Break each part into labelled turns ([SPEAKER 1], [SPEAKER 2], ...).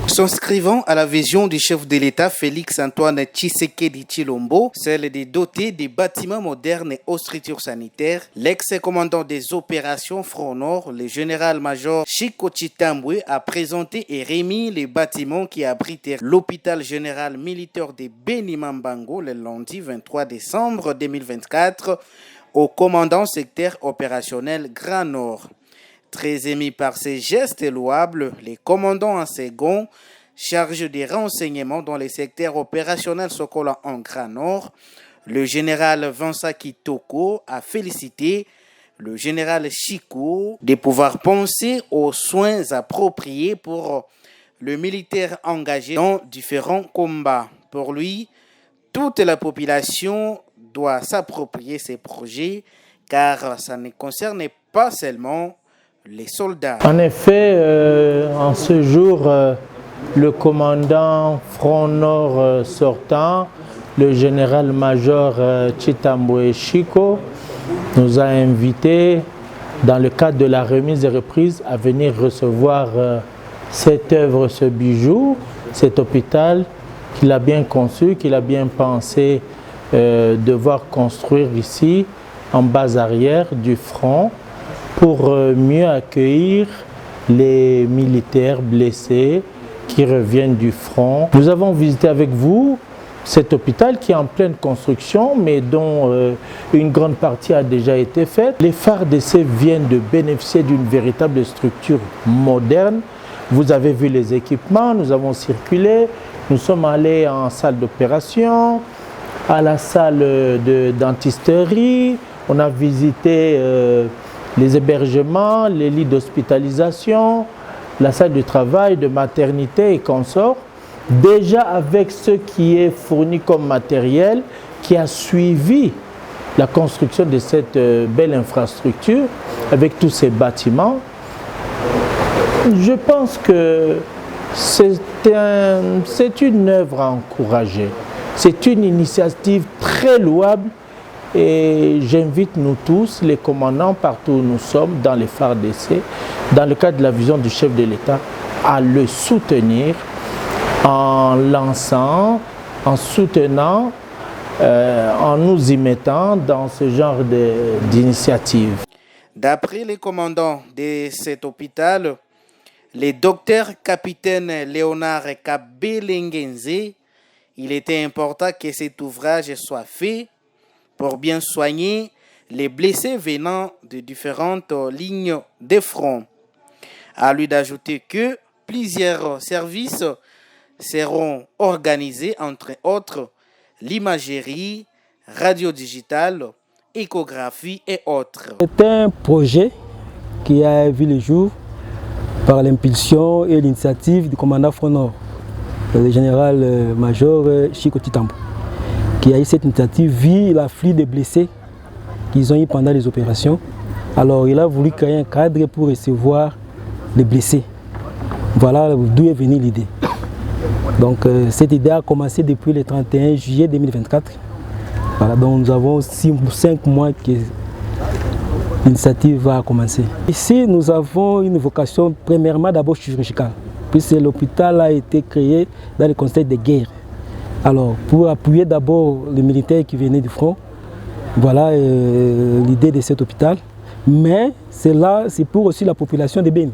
[SPEAKER 1] S'inscrivant à la vision du chef de l'État Félix-Antoine Tshisekedi Tshilombo, celle de doter des bâtiments modernes et aux structures sanitaires, l'ex-commandant des opérations Front Nord, le général-major Chiko Chitambwe, a présenté et remis les bâtiments qui abritèrent l'hôpital général militaire de Beni-Mbango le lundi 23 décembre 2024 au commandant secteur opérationnel Grand Nord. Très émis par ces gestes louables, les commandants en second, charge des renseignements dans les secteurs opérationnels Sokola en Grand Nord, le général Vincent Kitoko a félicité le général Chiko de pouvoir penser aux soins appropriés pour le militaire engagé dans différents combats. Pour lui, toute la population doit s'approprier ces projets car ça ne concerne pas seulement les soldats.
[SPEAKER 2] En effet, en ce jour, le commandant Front Nord sortant, le général-major Chitambwe Chiko, nous a invités, dans le cadre de la remise et reprise, à venir recevoir cette œuvre, ce bijou, cet hôpital qu'il a bien conçu, qu'il a bien pensé devoir construire ici, en base arrière du front, pour mieux accueillir les militaires blessés qui reviennent du front. Nous avons visité avec vous cet hôpital qui est en pleine construction, mais dont une grande partie a déjà été faite. Les FARDC viennent de bénéficier d'une véritable structure moderne. Vous avez vu les équipements, nous avons circulé, nous sommes allés en salle d'opération, à la salle de dentisterie, on a visité les hébergements, les lits d'hospitalisation, la salle de travail, de maternité et consorts. Déjà avec ce qui est fourni comme matériel qui a suivi la construction de cette belle infrastructure avec tous ces bâtiments, je pense que c'est une œuvre à encourager. C'est une initiative très louable et j'invite nous tous, les commandants partout où nous sommes, dans les FARDC, dans le cadre de la vision du chef de l'État, à le soutenir en lançant, en soutenant, en nous y mettant dans ce genre d'initiative.
[SPEAKER 1] D'après les commandants de cet hôpital, le docteur capitaine Léonard Kabelengenze, il était important que cet ouvrage soit fait pour bien soigner les blessés venant de différentes lignes de front. À lui d'ajouter que plusieurs services seront organisés, entre autres l'imagerie, radio digitale, échographie et autres.
[SPEAKER 3] C'est un projet qui a vu le jour par l'impulsion et l'initiative du commandant Front Nord, le général-major Chiko Chitambwe, qui a eu cette initiative vu l'afflux de blessés qu'ils ont eu pendant les opérations. Alors il a voulu créer un cadre pour recevoir les blessés. Voilà d'où est venue l'idée. Donc cette idée a commencé depuis le 31 juillet 2024. Voilà, donc nous avons 5 mois que l'initiative va commencer. Ici nous avons une vocation premièrement d'abord chirurgicale, puisque l'hôpital a été créé dans le contexte de guerre. Alors pour appuyer d'abord les militaires qui venaient du front, voilà l'idée de cet hôpital. Mais c'est pour aussi la population de Beni.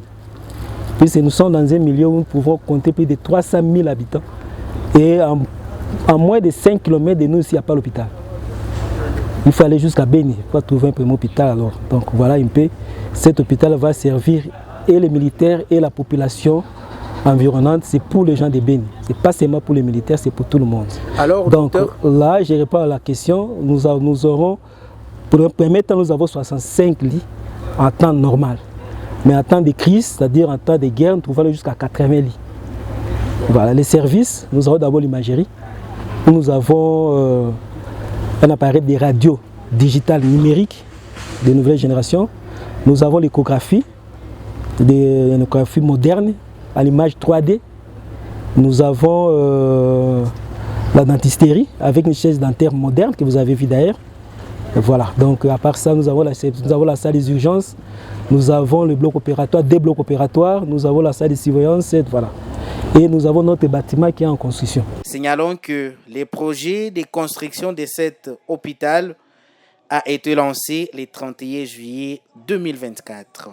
[SPEAKER 3] Puisque nous sommes dans un milieu où nous pouvons compter plus de 300 000 habitants. Et en moins de 5 km de nous, ici, il n'y a pas l'hôpital. Il faut aller jusqu'à Beni pour trouver un premier hôpital. Alors. Donc voilà un peu, cet hôpital va servir et les militaires et la population environnante. C'est pour les gens de Beni. Ce n'est pas seulement pour les militaires, c'est pour tout le monde.
[SPEAKER 1] Alors,
[SPEAKER 3] donc
[SPEAKER 1] docteur,
[SPEAKER 3] là, je réponds à la question. Nous aurons, pour le premier temps, nous avons 65 lits en temps normal. Mais en temps de crise, c'est-à-dire en temps de guerre, nous pouvons aller jusqu'à 80 lits. Voilà, les services, nous avons d'abord l'imagerie. Nous avons un appareil de radio digitale numérique de nouvelle génération. Nous avons l'échographie, une échographie moderne à l'image 3D. Nous avons la dentisterie avec une chaise dentaire moderne que vous avez vue d'ailleurs. Voilà, donc à part ça, nous avons la salle des urgences, nous avons le bloc opératoire, des blocs opératoires, nous avons la salle de surveillance, voilà. Et nous avons notre bâtiment qui est en construction.
[SPEAKER 1] Signalons que les projets de construction de cet hôpital a été lancé le 31 juillet 2024.